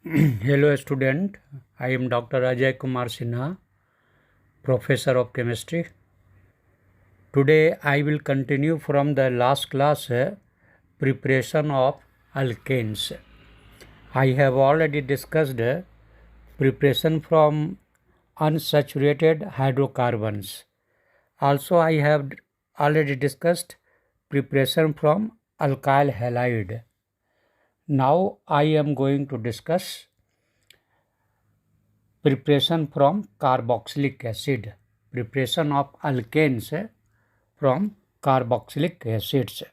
Hello student, I am Dr.A.K Sinha, Professor of Chemistry. Today I will continue from the last class, preparation of alkanes. I have already discussed preparation from unsaturated hydrocarbons. Also I have already discussed preparation from alkyl halide. Now I am going to discuss preparation from carboxylic acid, preparation of alkanes from carboxylic acids.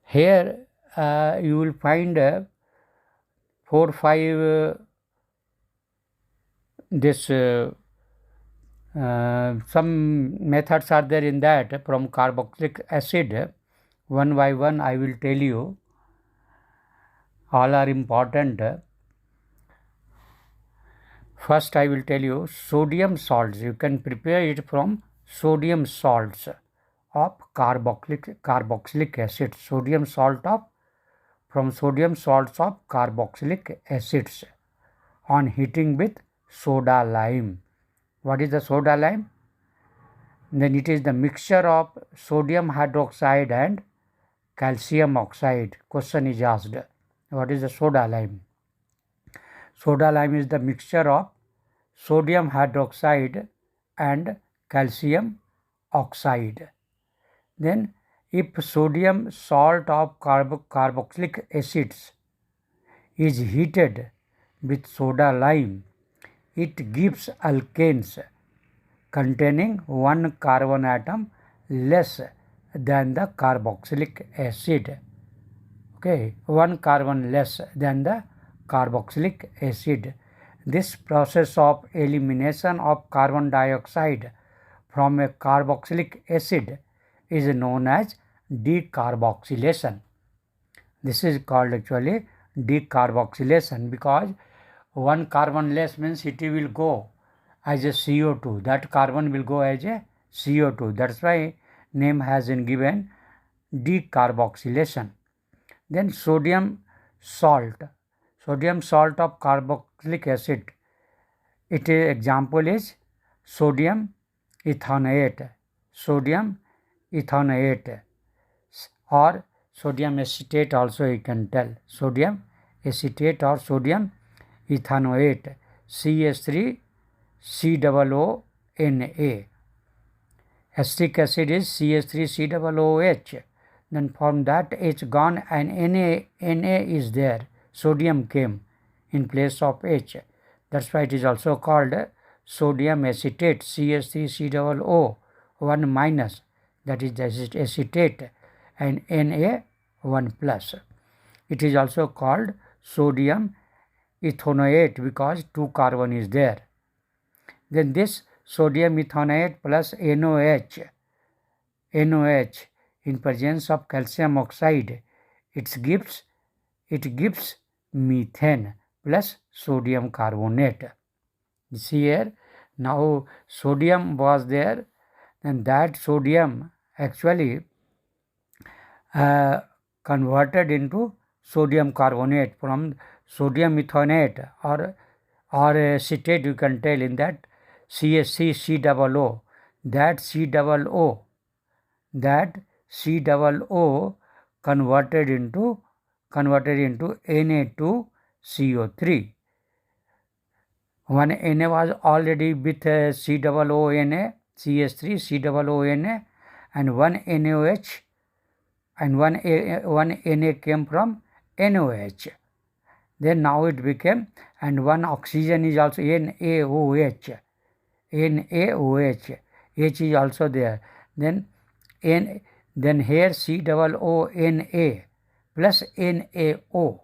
Here you will find 4-5 some methods are there in that from carboxylic acid. One by one I will tell you. All are important. First I will tell you sodium salts. You can prepare it from sodium salts of carboxylic acid. Sodium salts of carboxylic acids on heating with soda lime. What is the soda lime? Then it is the mixture of sodium hydroxide and calcium oxide. Question is asked. What is the soda lime? Soda lime is the mixture of sodium hydroxide and calcium oxide. Then if sodium salt of carboxylic acids is heated with soda lime, it gives alkanes containing one carbon atom less than the carboxylic acid. Okay, one carbon less than the carboxylic acid. This process of elimination of carbon dioxide from a carboxylic acid is known as decarboxylation. This is called actually decarboxylation because one carbon less means it will go as a CO2. That carbon will go as a CO2. That's why name has been given decarboxylation. Then sodium salt of carboxylic acid. Its example is sodium ethanoate or sodium acetate also you can tell. Sodium acetate or sodium ethanoate, CH3COONA. Acetic acid is CH3COOH. Then from that H gone and Na is there. Sodium came in place of H. That's why it is also called sodium acetate, CH3COO, 1 minus, that is the acetate, and Na 1 plus. It is also called sodium ethanoate because 2 carbon is there. Then this sodium ethanoate plus NOH in presence of calcium oxide, it gives methane plus sodium carbonate. You see here, now sodium was there, and that sodium actually converted into sodium carbonate from sodium ethanoate or acetate, you can tell in that CHCCOO. That COO converted into Na2CO3. One Na was already with COONA, CH3COONA, and one NaOH, and one Na came from NOH. Then now it became, and one oxygen is also NaOH. H is also there. Then here COONA plus NaO.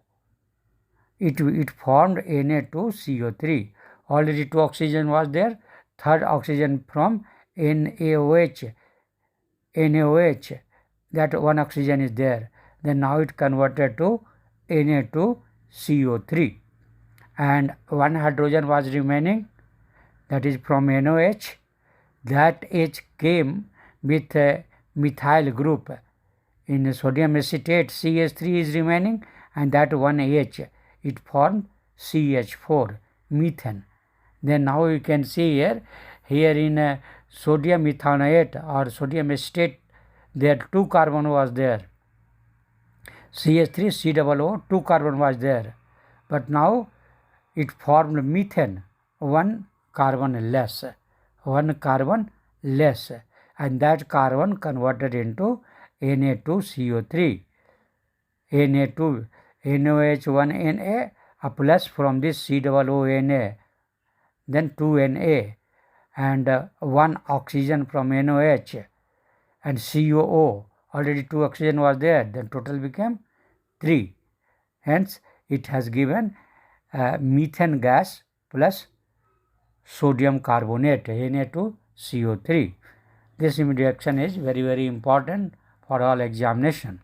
It formed Na2CO3. Already 2 oxygen was there. Third oxygen from NaOH. That one oxygen is there. Then now it converted to Na2CO3. And one hydrogen was remaining. That is from NOH. That H came with a methyl group. In sodium acetate, CH3 is remaining, and that one H, it formed CH4, methane. Then now you can see here in sodium ethanoate or sodium acetate, there 2 carbon was there. CH3, COO, 2 carbon was there. But now it formed methane, 1 carbon less. 1 carbon less. And that carbon converted into Na2CO3. Na2, NOH1Na, a plus from this COONA, then 2Na, and 1 oxygen from NOH, and COO, already 2 oxygen was there, then total became 3. Hence, it has given methane gas plus sodium carbonate, Na2CO3. This reaction is very, very important for all examination.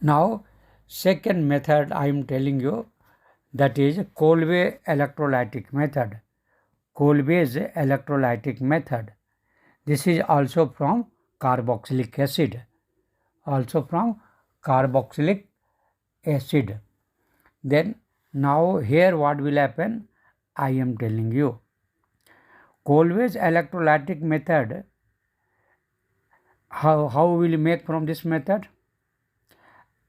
Now, second method I am telling you, that is Kolbe electrolytic method. Kolbe's electrolytic method. This is also from carboxylic acid. Also from carboxylic acid. Then now here what will happen? I am telling you. Kolbe's electrolytic method, how will you make from this method?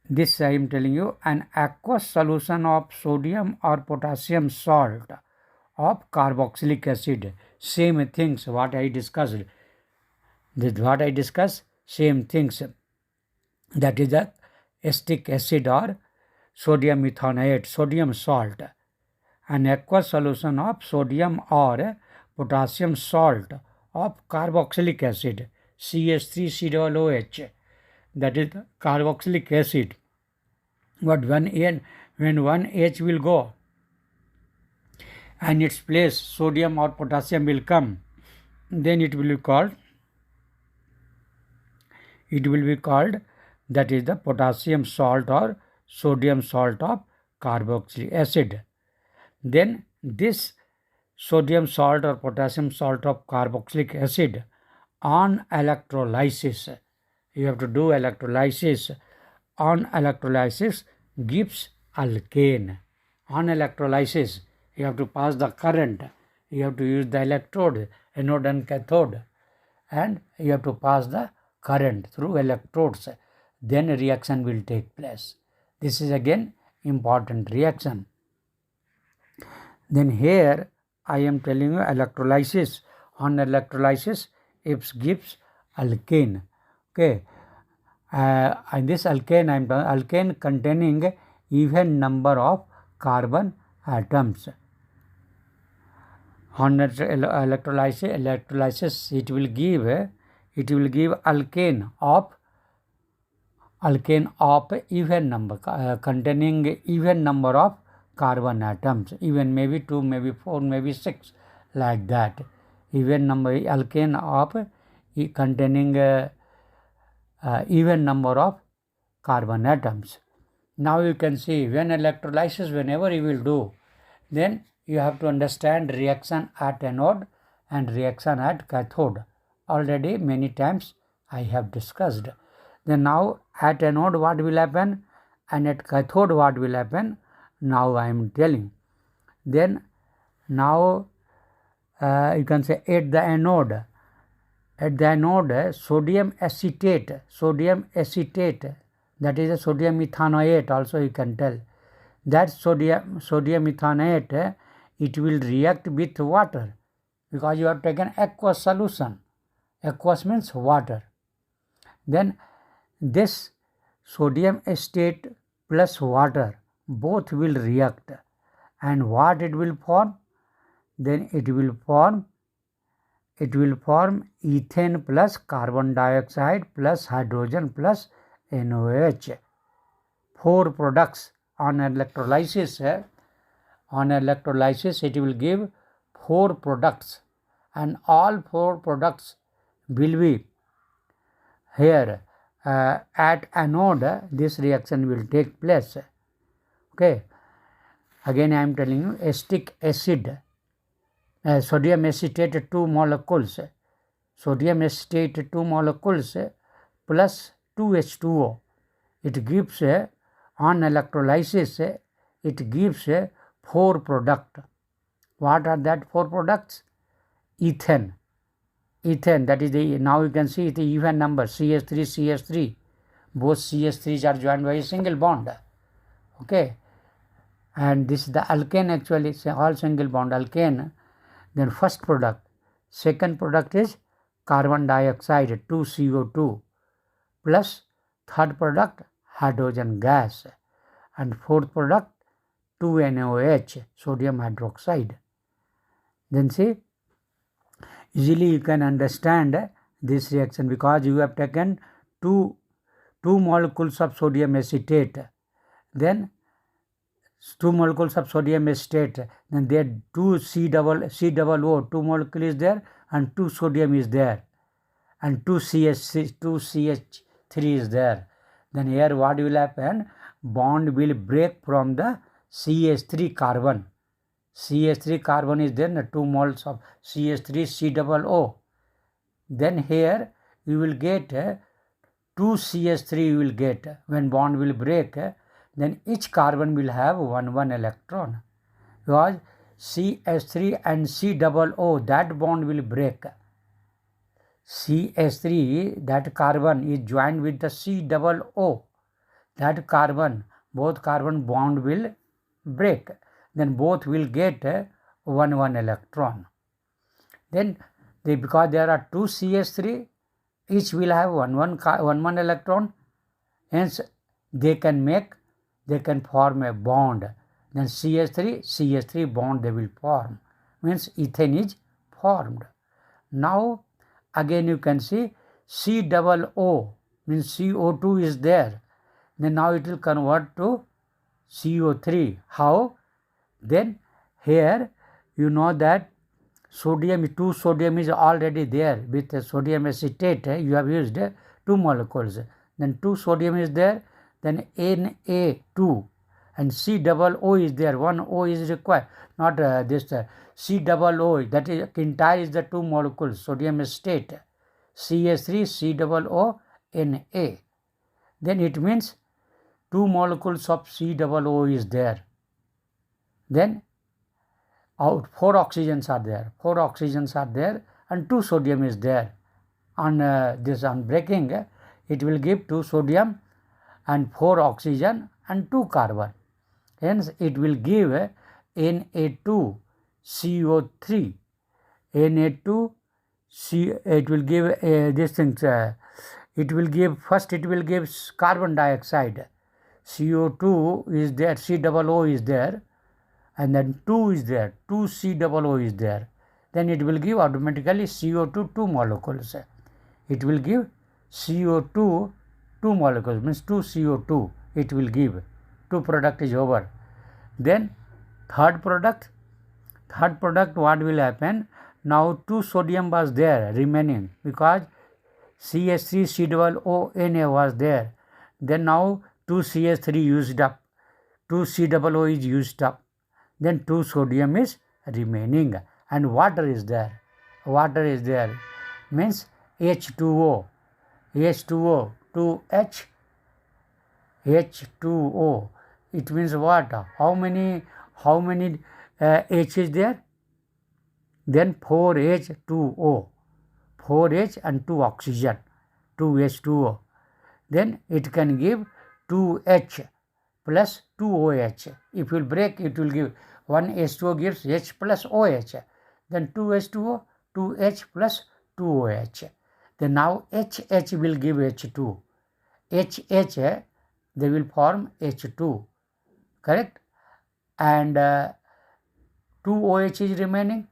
This I am telling you, an aqueous solution of sodium or potassium salt of carboxylic acid. Same things what I discussed. Same things. That is the acetic acid or sodium ethanoate, sodium salt. An aqueous solution of sodium or potassium salt of carboxylic acid, CH3COOH. That is carboxylic acid. But when one H will go and its place sodium or potassium will come, then it will be called that is the potassium salt or sodium salt of carboxylic acid. Then this sodium salt or potassium salt of carboxylic acid on electrolysis, you have to do electrolysis. On electrolysis gives alkane. On electrolysis you have to pass the current, you have to use the electrode, anode and cathode, and you have to pass the current through electrodes. Then a reaction will take place. This is again important reaction. Then here I am telling you electrolysis. On electrolysis it gives alkane. Okay. And this alkane containing even number of carbon atoms. On electrolysis it will give alkane of even number, containing even number of carbon atoms, even maybe 2, maybe 4, maybe 6, like that. Even number alkane of containing even number of carbon atoms. Now you can see when electrolysis, whenever you will do, then you have to understand reaction at anode and reaction at cathode. Already many times I have discussed. Then now at anode what will happen and at cathode what will happen, now I am telling. Then now you can say at the anode sodium acetate, that is a sodium ethanoate also you can tell. That sodium ethanoate, it will react with water because you have taken aqueous solution. Aqueous means water. Then this sodium acetate plus water both will react, and what it will form? Then it will form ethane plus carbon dioxide plus hydrogen plus NOH. 4 products on electrolysis. It will give 4 products, and all 4 products will be here at anode. This reaction will take place. Okay. Again I am telling you acetic acid. Sodium acetate 2 molecules. Sodium acetate 2 molecules plus 2H2O. It gives on electrolysis it gives a 4 product. What are that 4 products? Ethane. Ethane, that is the, now you can see the even number, CH3, CH3. Both CH3s are joined by a single bond. Okay. And this is the alkane, actually, it's all single bond alkane. Then first product. Second product is carbon dioxide, 2CO2, plus third product, hydrogen gas. And fourth product, 2NaOH, sodium hydroxide. Then see, easily you can understand this reaction because you have taken two molecules of sodium acetate, then 2 molecules of sodium acetate, then there 2 COO, 2 molecule is there and 2 sodium is there and 2 CH3 is there. Then here what will happen? Bond will break from the CH3 carbon. CH3 carbon is there, 2 moles of CH3 COO. Then here you will get 2 CH3 you will get. When bond will break, then each carbon will have 1 electron. Because CH3 and COO, that bond will break. CH3, that carbon is joined with the COO. That carbon, both carbon bond will break. Then both will get 1 electron. Then because there are 2 CH3, each will have 1 electron. Hence they can form a bond. Then CH3 bond they will form. Means ethane is formed. Now again you can see COO, means CO2 is there. Then now it will convert to CO3. How? Then here you know that sodium, 2 sodium is already there. With the sodium acetate you have used 2 molecules. Then 2 sodium is there. Then Na2 and COO is there. 1 O is required. Not this COO, that is entire is the 2 molecules sodium acetate. CH3 COO Na. Then it means 2 molecules of COO is there. Then 4 oxygens are there. 4 oxygens are there and 2 sodium is there. On this on breaking, it will give 2 sodium and 4 oxygen and 2 carbon. Hence it will give Na2CO3. Na2 it will give this thing. It will give first. It will give carbon dioxide. CO2 is there. COO is there, and then 2 is there. 2 COO is there. Then it will give automatically CO2 2 molecules. It will give CO2 2 molecules, means 2 CO2 it will give. 2 product is over. Then third product what will happen? Now 2 sodium was there remaining because CH3 COO Na was there. Then now 2 CH3 used up, 2 COO is used up. Then 2 sodium is remaining and water is there. Water is there means H2O, 2H, H2O. It means what? How many H is there? Then 4H2O, 4H and 2 oxygen, 2H2O. Then it can give 2H plus 2OH. If you break, it will give 1 H2O gives H plus OH. Then 2H2O, 2H plus 2OH. Then now HH will give H2. HH, they will form H2. Correct? And 2OH is remaining.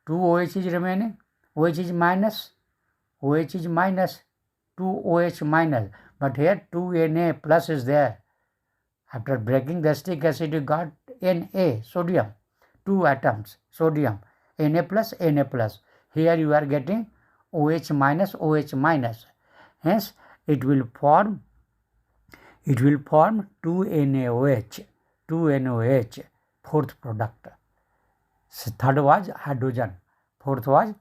2OH is remaining. OH is minus. OH is minus. 2OH minus. But here 2Na plus is there. After breaking the acetic acid, you got Na, sodium. 2 atoms, sodium. Na plus, Na plus. Here you are getting OH minus, OH minus. Hence, it will form 2NaOH. 2NaOH, fourth product. Third was hydrogen. Fourth was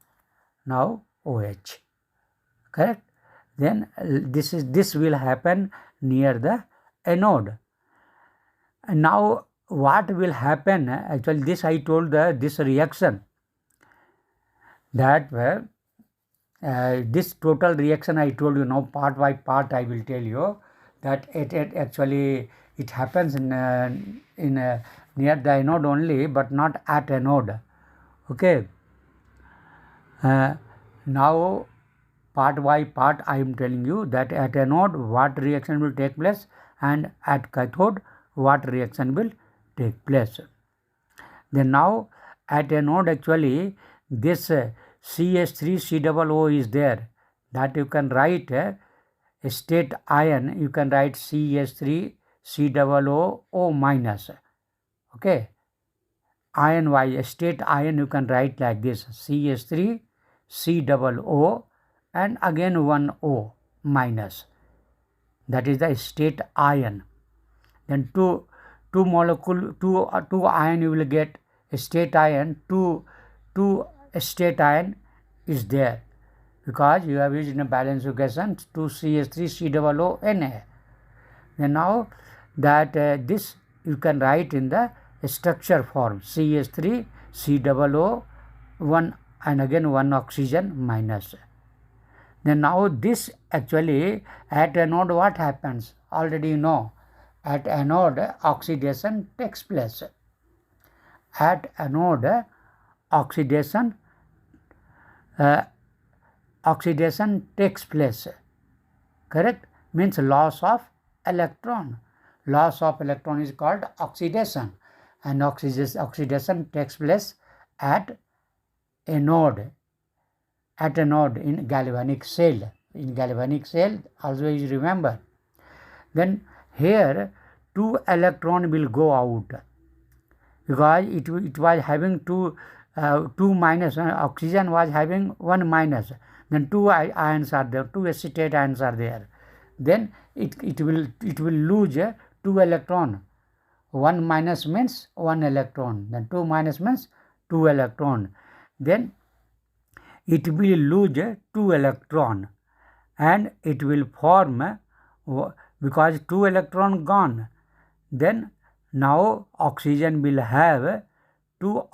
now OH. Correct? Then this will happen near the anode. And now what will happen, actually this I told this reaction, that this total reaction I told you. Now part by part I will tell you that it actually it happens in near the anode only, but not at anode. Okay. Now part by part I am telling you that at anode what reaction will take place and at cathode what reaction will take place. Then now at anode actually this CH3COO is there, that you can write a state ion, you can write CH3COO minus. Okay, ion wise state ion you can write like this, CH3COO and again one O minus, that is the state ion. Then two ion you will get a state ion, two state ion is there because you have used in a balanced equation 2CH3COO Na. Then now that this you can write in the structure form, CH3COO 1 and again one oxygen minus. Then now this actually at anode what happens? Already you know, at anode oxidation takes place. At anode oxidation takes place. Correct? Means loss of electron. Loss of electron is called oxidation, and oxidation takes place at anode. At anode in galvanic cell. In galvanic cell, always remember. Then here 2 electron will go out because it was having 2 minus, oxygen was having 1 minus. Then 2 ions are there, 2 acetate ions are there. Then it will lose 2 electron. 1 minus means 1 electron. Then 2 minus means 2 electron. Then it will lose 2 electron and it will form, because 2 electron gone, then now oxygen will have 2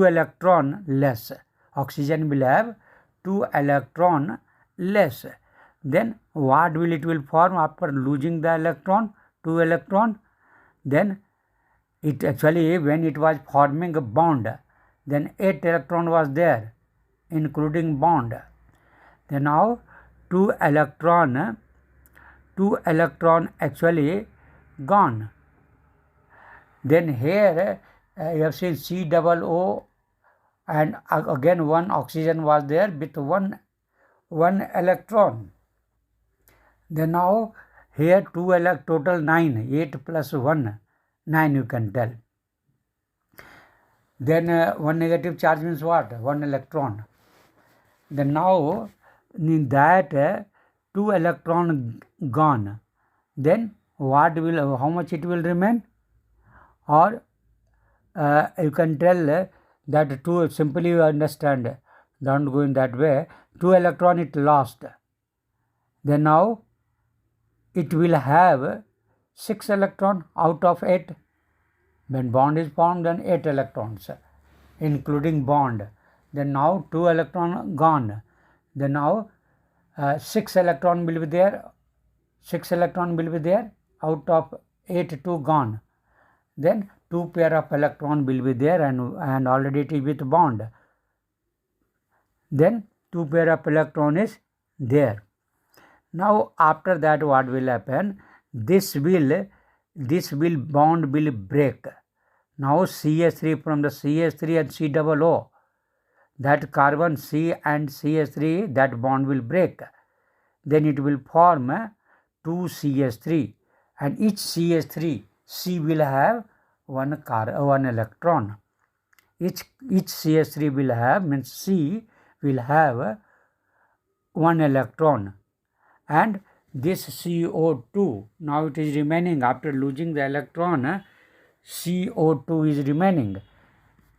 electron less. Oxygen will have 2 electron less. Then what will it will form after losing the electron, 2 electron? Then it actually, when it was forming a bond, then 8 electron was there, including bond. Then now 2 electron actually gone. Then here you have seen COO and again one oxygen was there with one electron. Then now here total 9, 8 plus 1, 9 you can tell. Then one negative charge means what? 1 electron. Then now in that 2 electron gone, then what will, how much it will remain? Or you can tell that 2, simply you understand, don't go in that way. 2 electron it lost. Then now it will have 6 electron out of 8. When bond is formed, then 8 electrons, including bond. Then now 2 electron gone. Then now 6 electron will be there. 6 electron will be there out of 8, 2 gone. Then 2 pair of electron will be there and already it is with bond. Then 2 pair of electron is there. Now after that what will happen? This bond will break. Now CH3 from the CH3 and COO, that carbon C and CH3, that bond will break. Then it will form 2 CH3 and each CH3 C will have one electron. Each CH3 will have, means C will have 1 electron, and this CO2, now it is remaining after losing the electron, CO2 is remaining.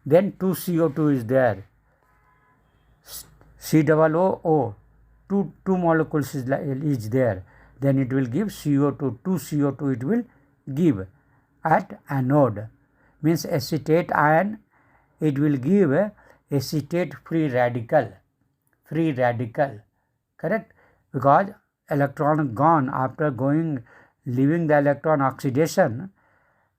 Then 2 CO2 is there, COO, two molecules is there. Then it will give CO2, 2 CO2 it will give. at anode. Means acetate ion, it will give acetate free radical, correct? Because electron gone, after leaving the electron oxidation,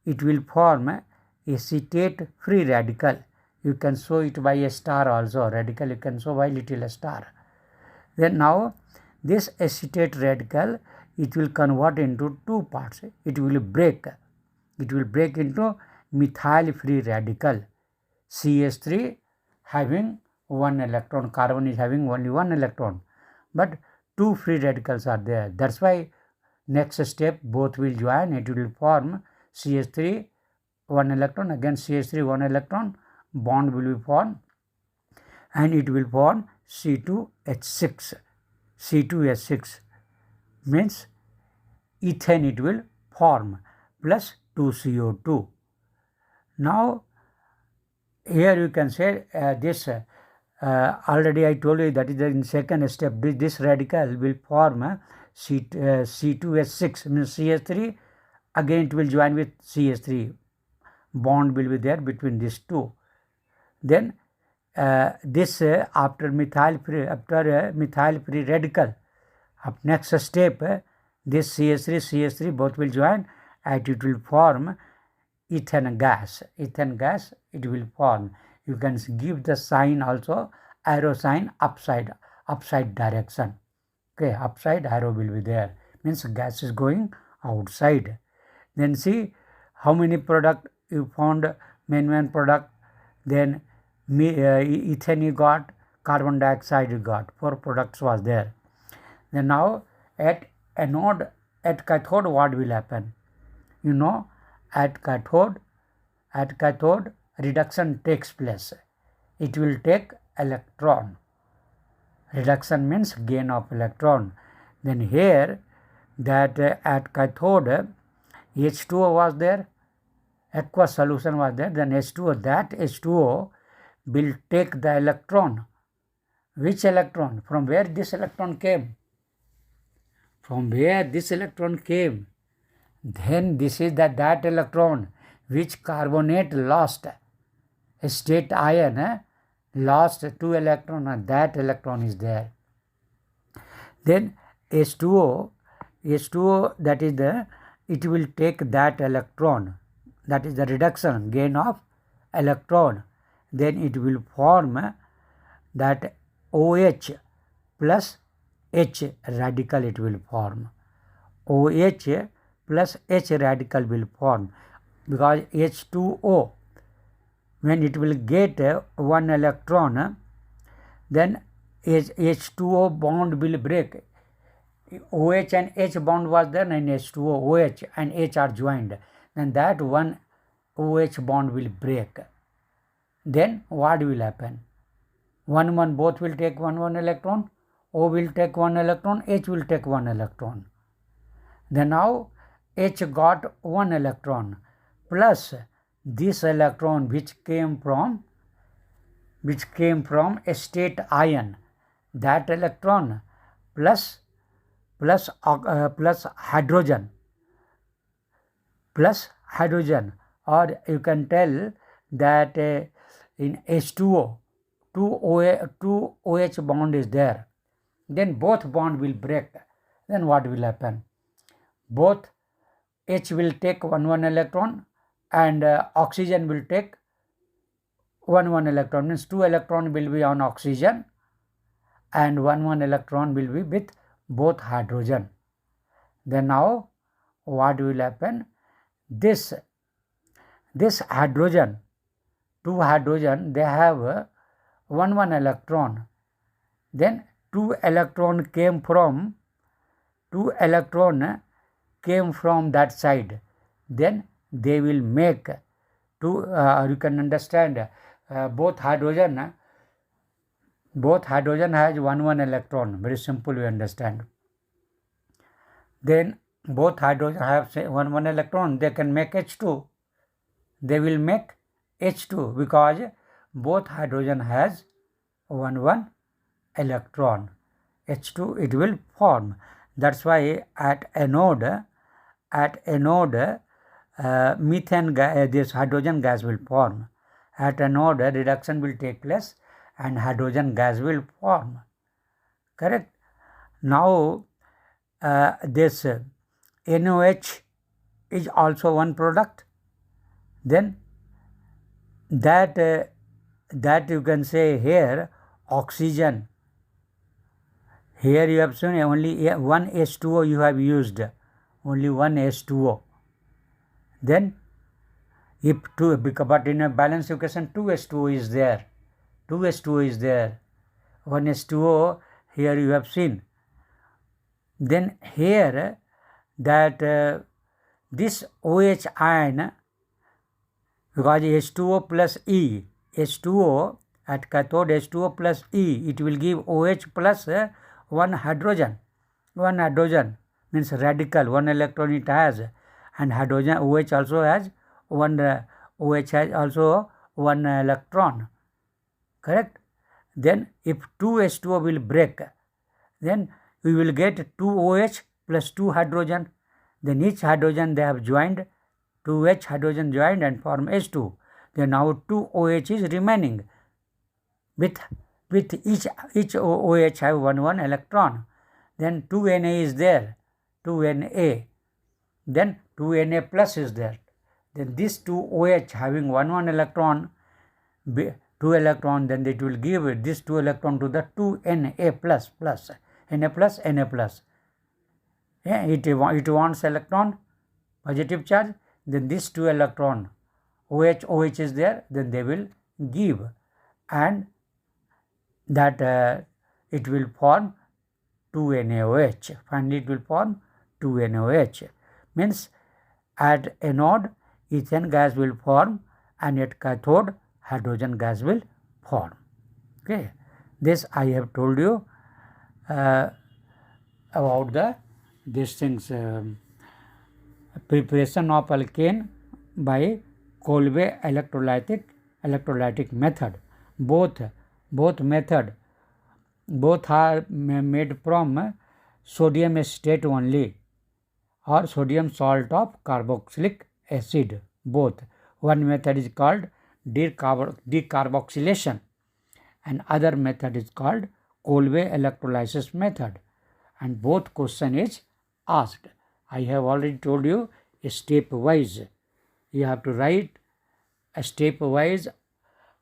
it will form acetate free radical. You can show it by a star also. Radical you can show by little star. Then now this acetate radical, it will convert into two parts. It will break into methyl free radical. CH3 having one electron, carbon is having only one electron, but two free radicals are there. That's why next step both will join. It will form CH3 one electron, again CH3 one electron, bond will be formed, and it will form C2H6. C2H6 means ethane it will form, plus 2CO2. Now here you can say this already I told you that is in second step. This radical will form C2H6 means CH3, again it will join with CH3, bond will be there between these two. Then this after methyl free radical, next step this CH3 both will join and it will form ethane gas. It will form. You can give the sign also, arrow sign upside direction. Okay, upside arrow will be there, means gas is going outside. Then see how many product you found. Main product, then ethane you got, carbon dioxide you got, 4 products was there. Then now at anode, at cathode what will happen? You know, at cathode reduction takes place. It will take electron. Reduction means gain of electron. Then here that at cathode H2O was there, aqueous solution was there, then H2O, that H2O will take the electron. Which electron? From where this electron came? Then this is that electron which carbonate lost. State ion lost 2 electron, and that electron is there. Then H2O that is it will take that electron, that is the reduction, gain of electron. Then it will form that OH plus H radical, it will form. OH plus H radical will form, because H2O, when it will get 1 electron, then H2O bond will break. OH and H bond was there, and H2O, OH and H are joined. Then that one OH bond will break. Then what will happen? 1 both will take 1 electron. O will take 1 electron, H will take 1 electron. Then now H got 1 electron plus this electron which came from a state ion, that electron plus hydrogen, or you can tell that in H2O 2 OH bond is there. Then both bond will break. Then what will happen? Both H will take 1 electron and oxygen will take 1 electron. Means 2 electron will be on oxygen and 1 electron will be with both hydrogen. Then now what will happen? This hydrogen, 2 hydrogen, they have 1 electron. Then 2 electron came from that side. Then they will make two. You can understand both hydrogen has 1 electron. Very simple, you understand. Then both hydrogen have 1 electron. They can make H2. They will make H2 because both hydrogen has 1 electron. H2 it will form. That's why at anode this hydrogen gas will form. At anode, reduction will take place and hydrogen gas will form. Correct? Now, this NOH is also one product. Then that you can say here oxygen. Here you have seen only one H2O you have used, only one H2O. Then if two, but in a balanced equation 2 H2O is there, 2 H2O is there, 1 H2O here you have seen. Then here that this OH ion, because H2O plus E, H2O at cathode H2O plus E, it will give OH plus one hydrogen. One hydrogen means radical, one electron it has, and hydrogen OH also has one, OH has also one electron. Correct? Then if 2 H2O will break, then we will get 2 OH plus 2 hydrogen. Then each hydrogen they have joined, 2H hydrogen joined and form H2. Then now 2 OH is remaining. With each OH have one electron. Then 2 Na is there, 2 Na. Then 2 Na plus is there. Then this 2 OH having one electron, 2 electron, then it will give this 2 electron to the 2 Na plus. Na plus. Yeah, it wants electron, positive charge. Then this 2 electron, OH is there, then they will give, and that it will form 2 NaOH. Finally, it will form 2 NaOH. Means at anode, ethane gas will form, and at cathode, hydrogen gas will form. Okay, this I have told you about these things. Preparation of alkane by Kolbe electrolytic method. Both are made from sodium state only, or sodium salt of carboxylic acid. Both. One method is called decarboxylation, and other method is called Kolbe electrolysis method. And both question is asked. I have already told you step-wise. You have to write a step-wise,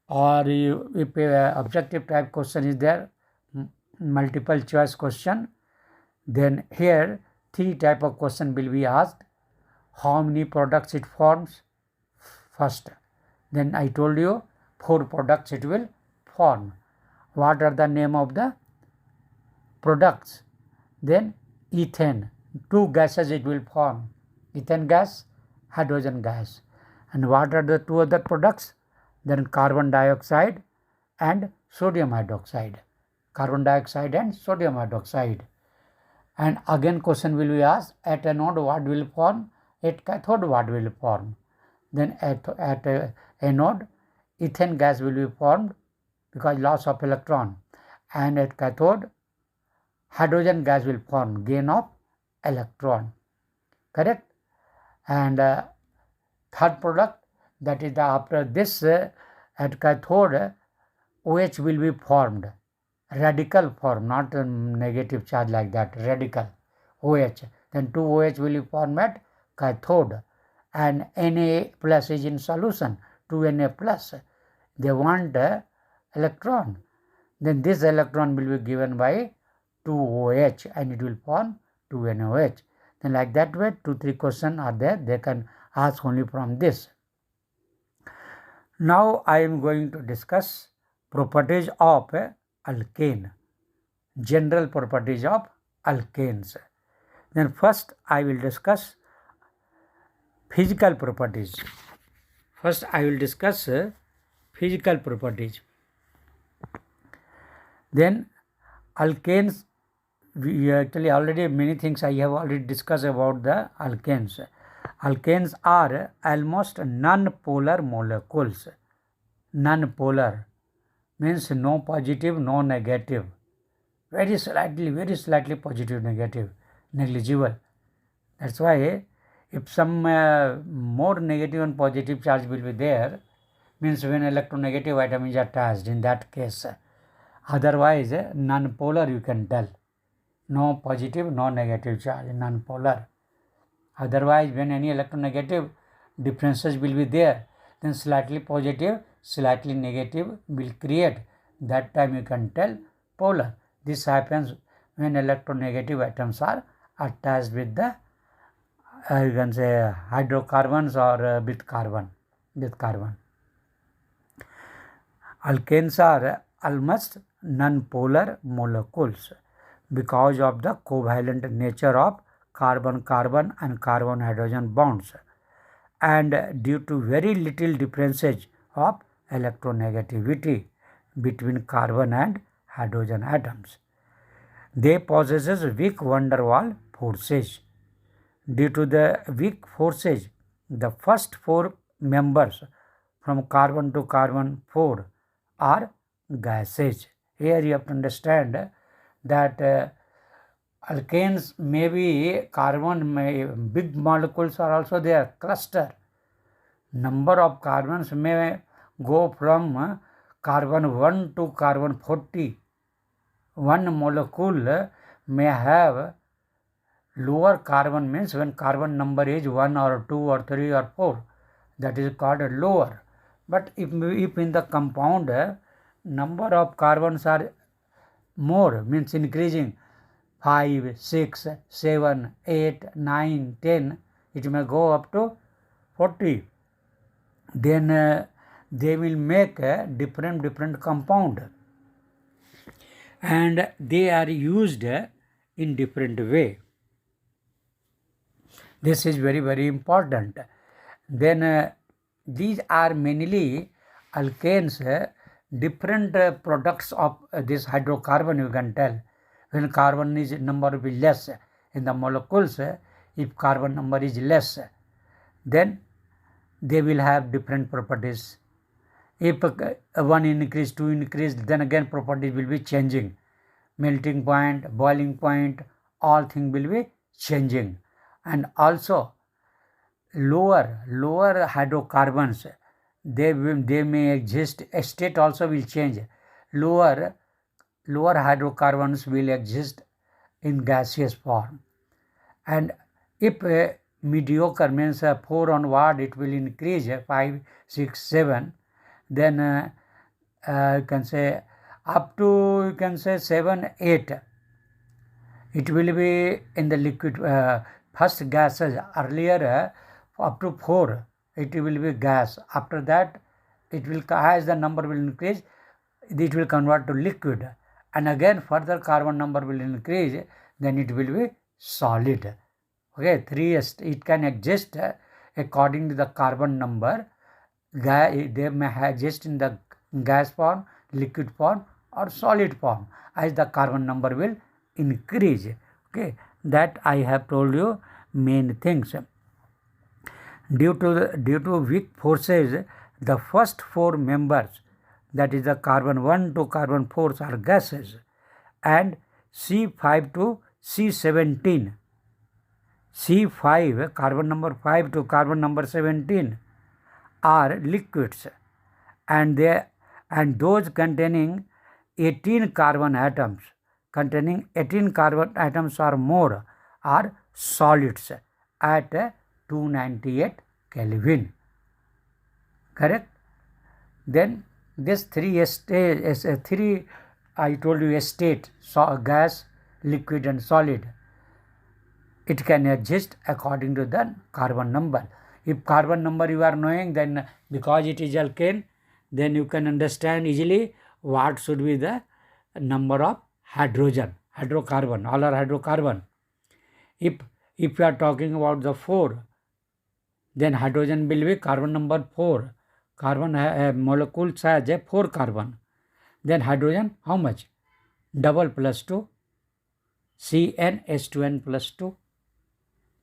or if objective type question is there, multiple choice question, then here 3 type of question will be asked. How many products it forms? First. Then I told you 4 products it will form. What are the name of the products? Then ethane. 2 gases it will form. Ethane gas, hydrogen gas. And what are the 2 other products? Then carbon dioxide and sodium hydroxide. Carbon dioxide and sodium hydroxide. And again question will be asked, at anode what will form? At cathode what will form? Then at anode, ethane gas will be formed because loss of electron. And at cathode, hydrogen gas will form, gain of electron. Correct? And third product, that is after this at cathode, OH will be formed. Radical form, not a negative charge like that, radical OH. Then 2 OH will be formed at cathode, and Na plus is in solution, 2 Na plus. They want electron. Then this electron will be given by 2 OH, and it will form 2 NaOH. Then like that way 2-3 questions are there, they can ask only from this. Now I am going to discuss properties of alkane, general properties of alkanes. Then first I will discuss physical properties. First I will discuss physical properties. Then alkanes, we actually already many things I have already discussed about the alkanes. Alkanes are almost non-polar molecules. Non-polar means no positive, no negative. Very slightly positive, negative, negligible. That's why If some more negative and positive charge will be there, means when electronegative atom is attached in that case. Otherwise, non-polar you can tell. No positive, no negative charge, non-polar. Otherwise, when any electronegative differences will be there, then slightly positive, slightly negative will create. That time you can tell polar. This happens when electronegative atoms are attached with the you can say hydrocarbons or with carbon. Alkanes are almost non-polar molecules because of the covalent nature of carbon-carbon and carbon-hydrogen bonds and due to very little differences of electronegativity between carbon and hydrogen atoms. They possess weak van der Waals forces. Due to the weak forces, the first four members from carbon to carbon 4 are gases. Here you have to understand that alkanes may be carbon, big molecules are also there, cluster. Number of carbons may go from carbon 1 to carbon 40. One molecule may have lower carbon, means when carbon number is 1 or 2 or 3 or 4, that is called lower. But if in the compound number of carbons are more, means increasing 5, 6, 7, 8, 9, 10, it may go up to 40. Then they will make a different compound and they are used in different way. This is very important. Then these are mainly alkanes, different products of this hydrocarbon you can tell. When carbon is number will be less in the molecules, if carbon number is less, then they will have different properties. If 1 increase, 2 increase, then again properties will be changing. Melting point, boiling point, all things will be changing. And also lower hydrocarbons, they may exist, state also will change. Lower hydrocarbons will exist in gaseous form. And if mediocre, means 4 onward, it will increase 5, 6, 7. Then you can say up to 7, 8. It will be in the liquid. First gases, earlier up to 4, it will be gas. After that, it will, as the number will increase, it will convert to liquid. And again further carbon number will increase, then it will be solid. Okay, 3, it can exist according to the carbon number. They may exist in the gas form, liquid form or solid form as the carbon number will increase. Okay, that I have told you main things. Due to weak forces, the first 4 members, that is the carbon 1 to carbon 4 are gases, and C5 to C17, C5 carbon number 5 to carbon number 17 are liquids, and those containing 18 carbon atoms or more are solids at 298 Kelvin. Correct? Then this 3 I told you state, gas, liquid and solid. It can exist according to the carbon number. If carbon number you are knowing, then because it is alkane, then you can understand easily what should be the number of hydrocarbon, all are hydrocarbon. If you are talking about the 4, then hydrogen will be carbon number 4. Carbon molecule has a 4 carbon. Then hydrogen how much? Double plus 2, CnH2n plus 2.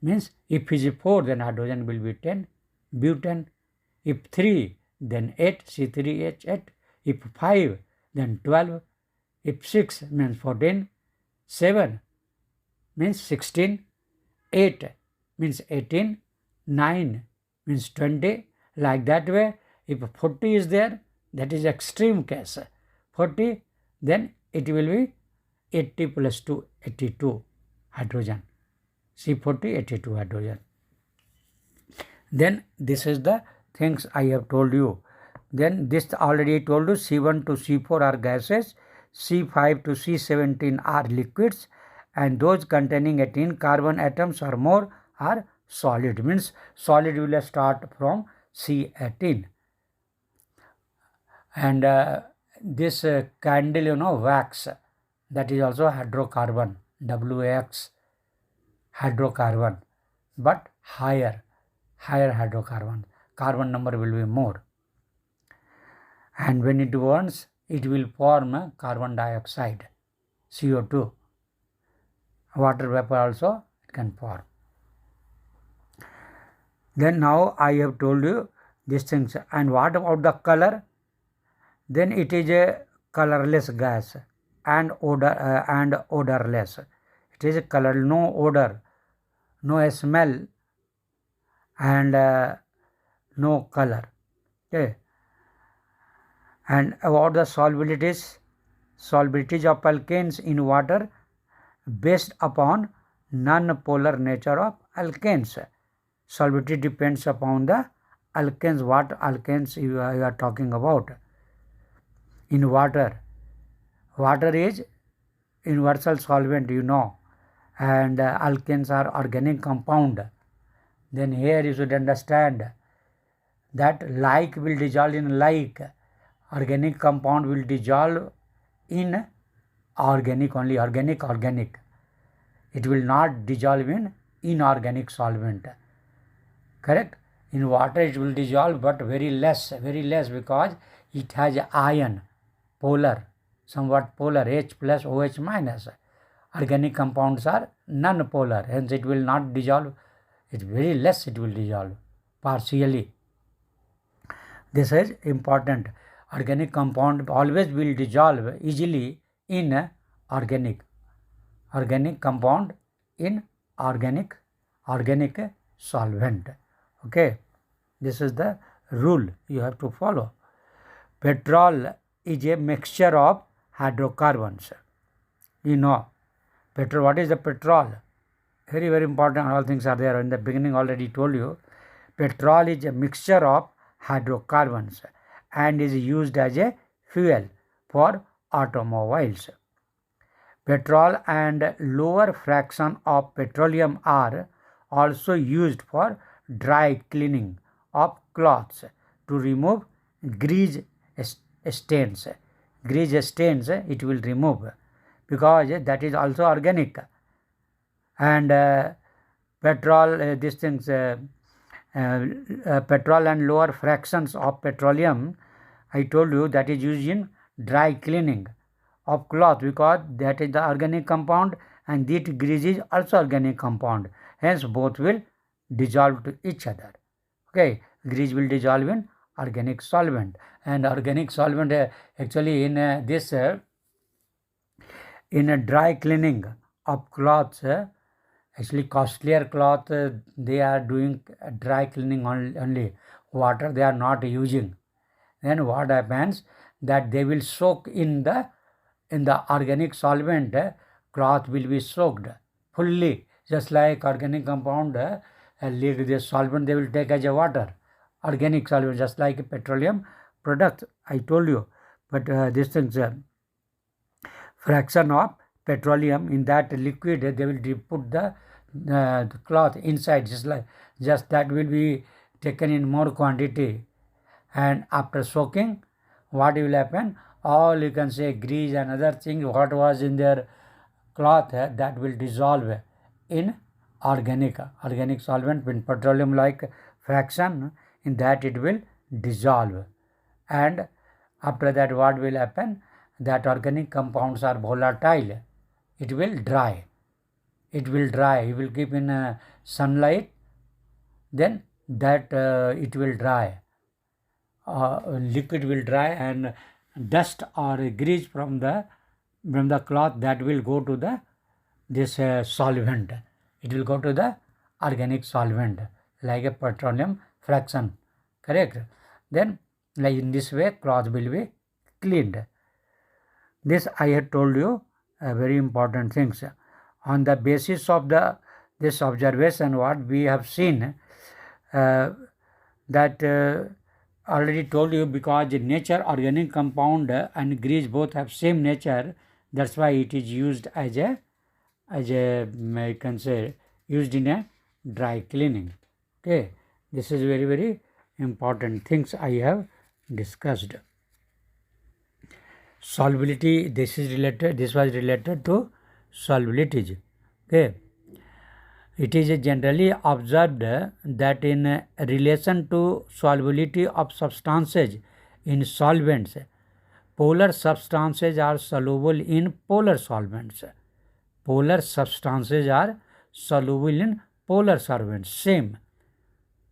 Means if it is 4, then hydrogen will be 10, butane. If 3, then 8, C3H8. If 5, then 12. If 6, means 14. 7 means 16. 8 means 18. 9 means 20, like that way. If 40 is there, that is extreme case. 40, then it will be 80 plus 2, 82 hydrogen. C40, 82 hydrogen. Then this is the things I have told you. Then this already told you, C1 to C4 are gases, C5 to C17 are liquids, and those containing 18 carbon atoms or more are solid. Means solid will start from C18. And this candle, wax, that is also hydrocarbon, WAX, hydrocarbon, but higher hydrocarbon. Carbon number will be more. And when it burns, it will form carbon dioxide, CO2. Water vapor also it can form. Then now I have told you these things. And what about the color? Then it is a colorless gas and odorless. It is a color, no odor, no smell, and no color. Okay. And about the solubilities of alkanes in water based upon non-polar nature of alkanes. Solubility depends upon the alkanes, what alkanes you are talking about. In water is universal solvent, and alkanes are organic compound. Then here you should understand that like will dissolve in like. Organic compound will dissolve in organic only, organic. It will not dissolve in inorganic solvent. Correct? In water it will dissolve, but very less because it has ion, polar, somewhat polar, H plus OH minus. Organic compounds are non-polar, hence it will not dissolve. It's very less it will dissolve, partially. This is important. Organic compound always will dissolve easily in organic compound in organic solvent. Okay, this is the rule you have to follow. Petrol is a mixture of hydrocarbons. Petrol, what is the petrol? Very, very important. All things are there. In the beginning already told you. Petrol is a mixture of hydrocarbons and is used as a fuel for automobiles. Petrol and lower fraction of petroleum are also used for dry cleaning of cloths to remove grease stains. Grease stains it will remove because that is also organic. And petrol, these things, petrol and lower fractions of petroleum, I told you, that is used in dry cleaning of cloth because that is the organic compound and that grease is also organic compound. Hence both will dissolve to each other. Okay, grease will dissolve in organic solvent, and organic solvent actually in this in a dry cleaning of cloths, actually costlier cloth, they are doing dry cleaning only. Water they are not using. Then what happens, that they will soak in the organic solvent. Cloth will be soaked fully, just like organic compound, the solvent they will take as a water. Organic solvent, just like petroleum product, I told you. But this things, fraction of petroleum in that liquid, they will put the cloth inside, just that will be taken in more quantity, and after soaking, what will happen, all you can say grease and other things what was in their cloth, that will dissolve in organic solvent. When petroleum like fraction, in that it will dissolve, and after that what will happen, that organic compounds are volatile, it will dry. You will keep in sunlight, then that it will dry. Liquid will dry, and dust or grease from the cloth, that will go to this solvent. It will go to the organic solvent. like a petroleum fraction, correct? Then like in this way cloth will be cleaned. This I had told you very important things. On the basis of this observation, what we have seen, that already told you, because nature organic compound and grease both have same nature, that's why it is used as a I can say used in a dry cleaning. Okay, this is very important things I have discussed. Solubility, this was related to solubilities. Okay, it is generally observed that in relation to solubility of substances in solvents, polar substances are soluble in polar solvents. Polar substances are soluble in polar solvents. Same.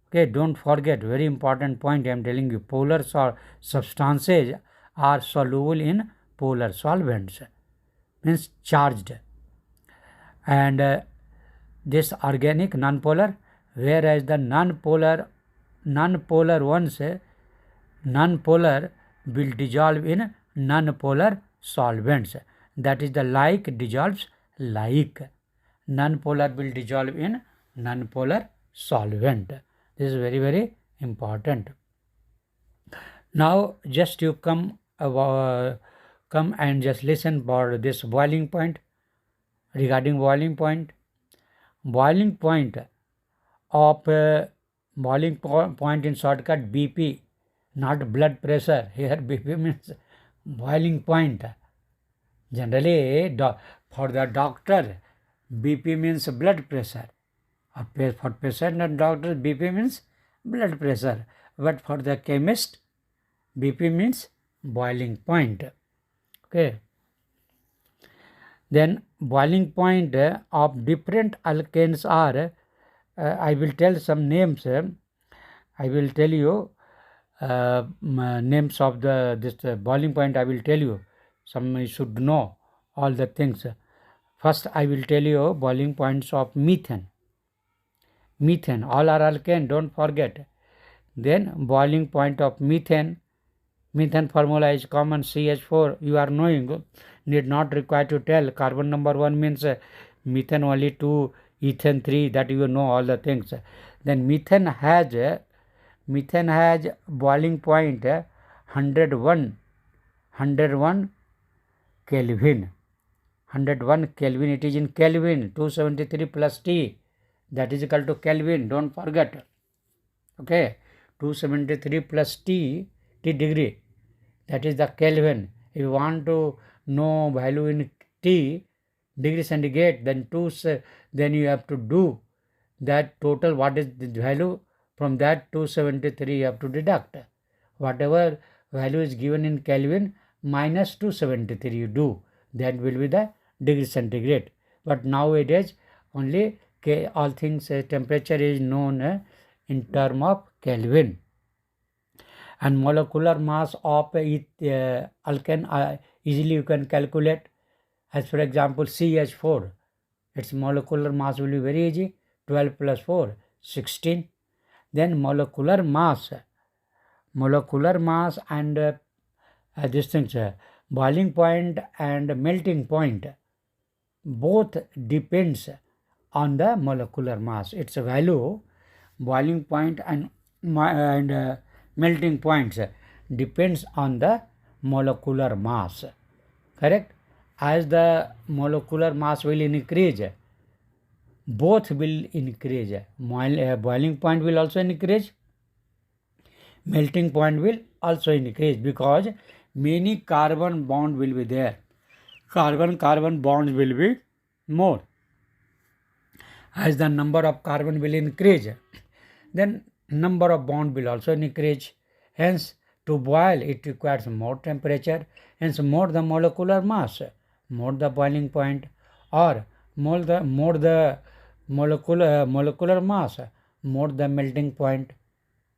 Okay, don't forget, very important point I am telling you. Polar substances are soluble in polar solvents, means charged. And this organic non-polar, whereas the non-polar ones, non-polar will dissolve in non-polar solvents. That is the like dissolves like. Non-polar will dissolve in non-polar solvent. This is very important. Now just you come and just listen for this boiling point. Regarding boiling point of boiling point in shortcut BP, not blood pressure. Here BP means boiling point. Generally for the doctor BP means blood pressure. For patient and doctor BP means blood pressure, but for the chemist BP means boiling point. Okay. Then boiling point of different alkanes are, I will tell some names. I will tell you names of this boiling point. I will tell you. Some you should know all the things. First I will tell you boiling points of methane. Methane, all are alkane, don't forget. Then boiling point of methane. Methane formula is common, CH4, you are knowing, need not require to tell. Carbon number 1 means methane only 2, ethane 3, that you know all the things. Then methane has boiling point 101 Kelvin. 101 Kelvin, it is in Kelvin, 273 plus T, that is equal to Kelvin, don't forget. Okay, 273 plus T degree, that is the Kelvin. If you want to know value in T degree centigrade, then you have to do that total, what is the value from that 273 you have to deduct. Whatever value is given in Kelvin minus 273 you do, that will be the degree centigrade. But nowadays only all things temperature is known in term of Kelvin. And molecular mass of alkane easily you can calculate. As for example CH4, its molecular mass will be very easy, 12 plus 4, 16. Then molecular mass and these things, boiling point and melting point, both depends on the molecular mass. Its value, boiling point and melting points, depends on the molecular mass, correct? As the molecular mass will increase, both will increase. Boiling point will also increase, melting point will also increase, because many carbon bond will be there. Carbon bonds will be more. As the number of carbon will increase, then number of bond will also increase. Hence, to boil it requires more temperature, hence more the molecular mass, more the boiling point, or more the molecular mass, more the melting point.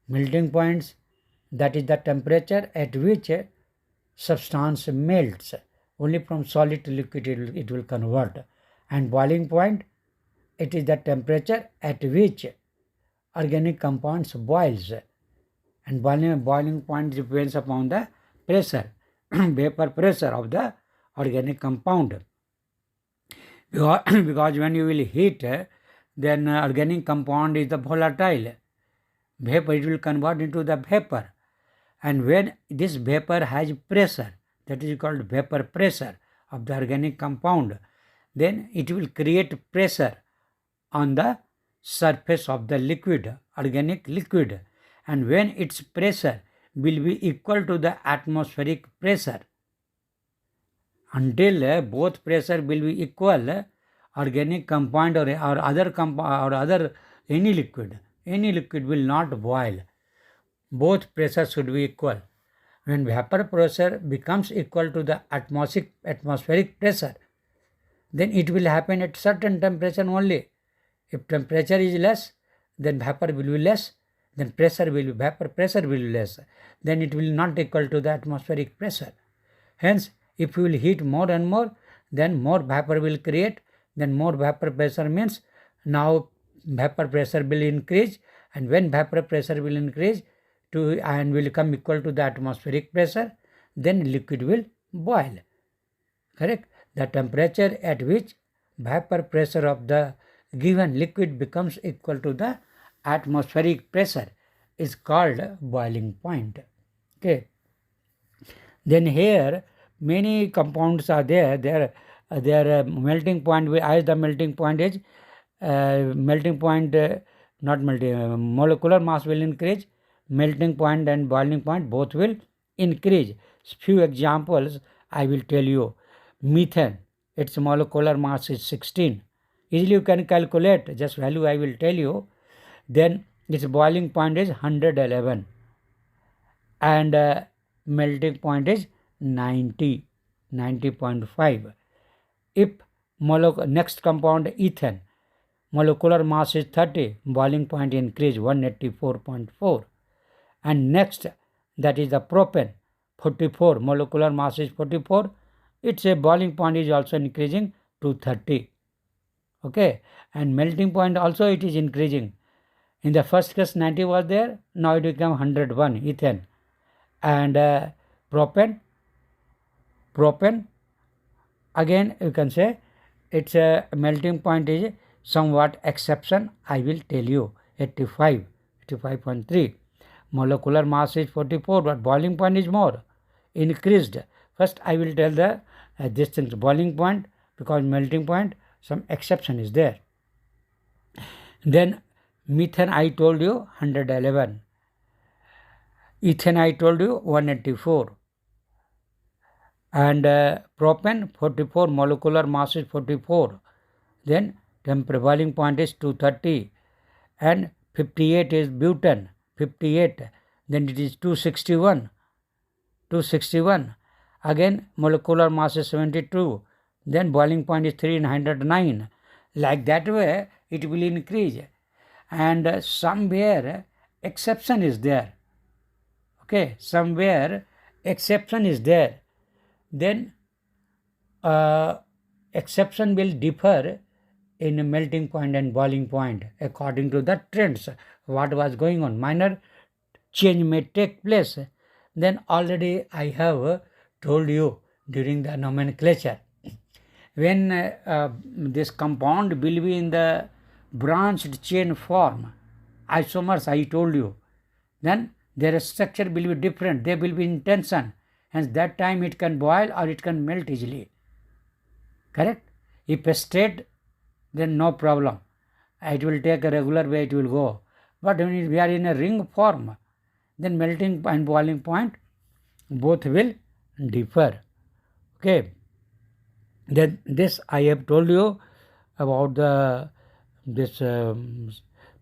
Melting points, that is the temperature at which substance melts. Only from solid to liquid it will convert. And boiling point, it is the temperature at which organic compounds boils, and boiling point depends upon the pressure, vapor pressure of the organic compound. Because when you will heat, then organic compound is the volatile vapor, it will convert into the vapor, and when this vapor has pressure, that is called vapor pressure of the organic compound, then it will create pressure on the surface of the liquid, organic liquid, and when its pressure will be equal to the atmospheric pressure. Until both pressure will be equal, organic compound or other any liquid will not boil. Both pressure should be equal. When vapor pressure becomes equal to the atmospheric pressure, then it will happen at certain temperature only. If temperature is less, then vapor will be less, then vapor pressure will be less, then it will not equal to the atmospheric pressure. Hence, if you will heat more and more, then more vapor will create, then more vapor pressure means now vapor pressure will increase, and when vapor pressure will increase and will come equal to the atmospheric pressure, then liquid will boil. Correct? The temperature at which vapor pressure of the given liquid becomes equal to the atmospheric pressure is called boiling point. Okay. Then here many compounds are there. Their melting point, as the melting point is molecular mass will increase, melting point and boiling point both will increase. Few examples I will tell you. Methane, its molecular mass is 16. Easily you can calculate, just value I will tell you. Then its boiling point is 111 and melting point is 90.5. If next compound ethane, molecular mass is 30, boiling point increase 184.4. And next, that is the propane, 44, molecular mass is 44, its a boiling point is also increasing to 30. Okay, and melting point also it is increasing. In the first case 90 was there, now it become 101, ethane. And propane, again you can say its a melting point is somewhat exception, I will tell you, 85.3. Molecular mass is 44, but boiling point is more, increased. First I will tell the this thing, boiling point, because melting point some exception is there. Then methane I told you 111, ethane I told you 184, and propane 44, molecular mass is 44, then boiling point is 230, and 58 is butane, 58, then it is 261, again molecular mass is 72, then boiling point is 309. Like that way it will increase, and somewhere exception is there. Okay, somewhere exception is there. Then exception will differ in melting point and boiling point according to the trends, what was going on. Minor change may take place. Then already I have told you during the nomenclature, when this compound will be in the branched chain form, isomers I told you, then their structure will be different, they will be in tension, hence that time it can boil or it can melt easily. Correct? If straight, then no problem, it will take a regular way, it will go. But when we are in a ring form, then melting and boiling point both will differ. Okay. Then this I have told you about this for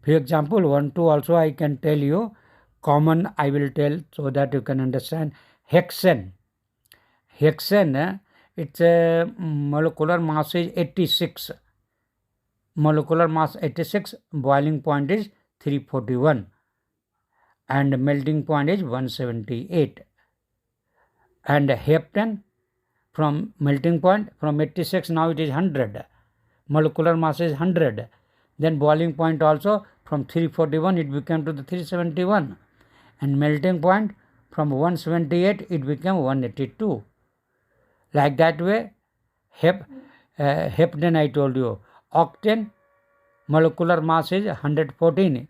example 1, 2 also I can tell you. Common I will tell so that you can understand. Hexane, its molecular mass is 86, boiling point is 341, and melting point is 178. And heptane, from melting point from 86 now it is 100, molecular mass is 100, then boiling point also from 341 it became to the 371, and melting point from 178 it became 182. Like that way, heptane I told you, octane molecular mass is 114.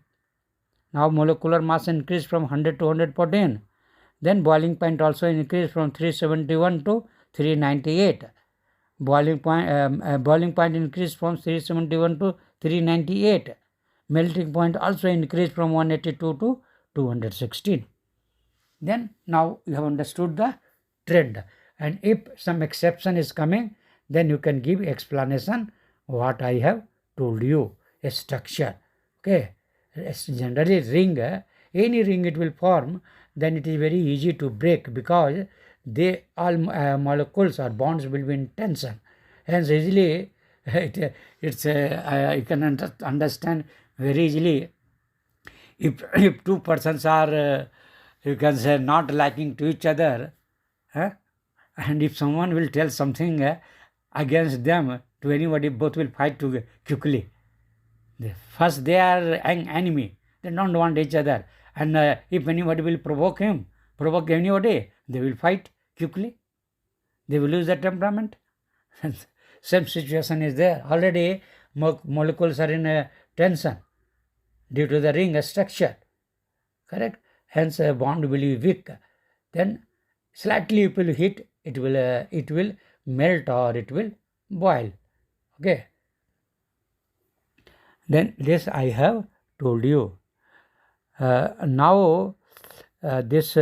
Now molecular mass increased from 100 to 114. Then boiling point also increased from 371 to 398. Boiling point increased from 371 to 398. Melting point also increased from 182 to 216. Then now you have understood the trend, and if some exception is coming, then you can give explanation what I have told you, a structure. Okay, generally ring, any ring it will form, then it is very easy to break because they all molecules or bonds will be in tension. Hence easily you can understand very easily if two persons are you can say not liking to each other, and if someone will tell something against them to anybody, both will fight quickly. First they are an enemy, they don't want each other, and if anybody will provoke anybody, they will fight quickly, they will lose their temperament. Same situation is there. Already molecules are in tension due to the ring structure, correct? Hence a bond will be weak. Then slightly it will heat, it will melt or it will boil. Okay. Then this I have told you. Now this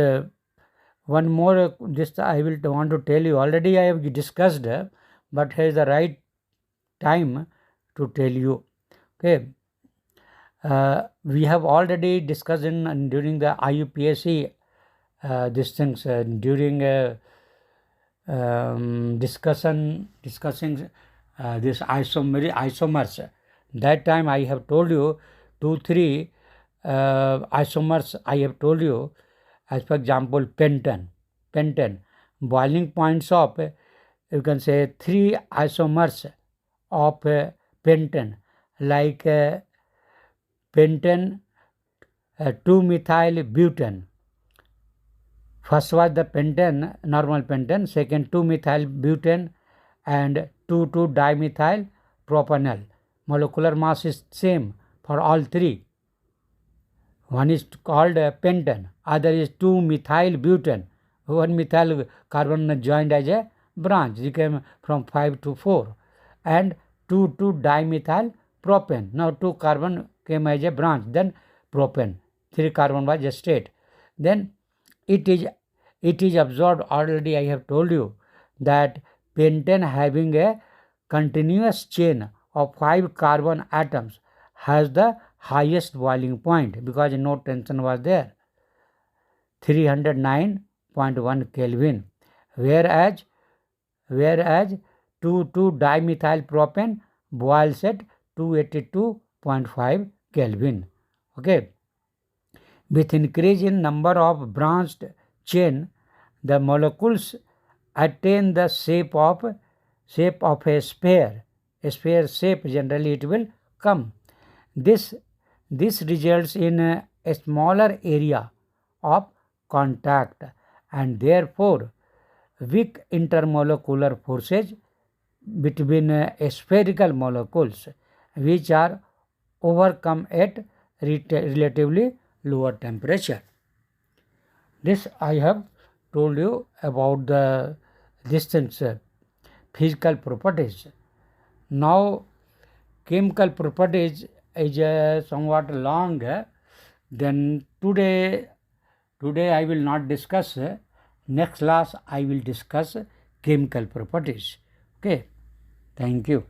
one more this I will want to tell you. Already I have discussed, but here is the right time to tell you. Okay. We have already discussed during the IUPAC these things during discussing this isomers. That time I have told you 2-3 isomers I have told you, as for example pentane, boiling points of you can say 3 isomers of pentane, like pentane 2-methyl butane. First was the pentane, normal pentane, second 2-methyl butane, and 2,2-dimethyl propanol. Molecular mass is same for all three. One is called pentane, other is 2-methyl butane. One methyl carbon joined as a branch, became from 5 to 4, and 2,2-dimethyl propane. Now 2 carbon came as a branch, then propane, 3 carbon was a state. Then it is absorbed. Already I have told you that pentane having a continuous chain of 5 carbon atoms has the highest boiling point because no tension was there, 309.1 Kelvin, whereas 2,2-dimethyl propane boils at 282.5 Kelvin. Okay. With increase in number of branched chain, the molecules attain the shape of a sphere. A sphere shape generally it will come. This results in a smaller area of contact and therefore weak intermolecular forces between spherical molecules, which are overcome at relatively lower temperature. This I have told you about the distance physical properties. Now chemical properties is somewhat long. Then today I will not discuss. Next class I will discuss chemical properties. Okay. Thank you.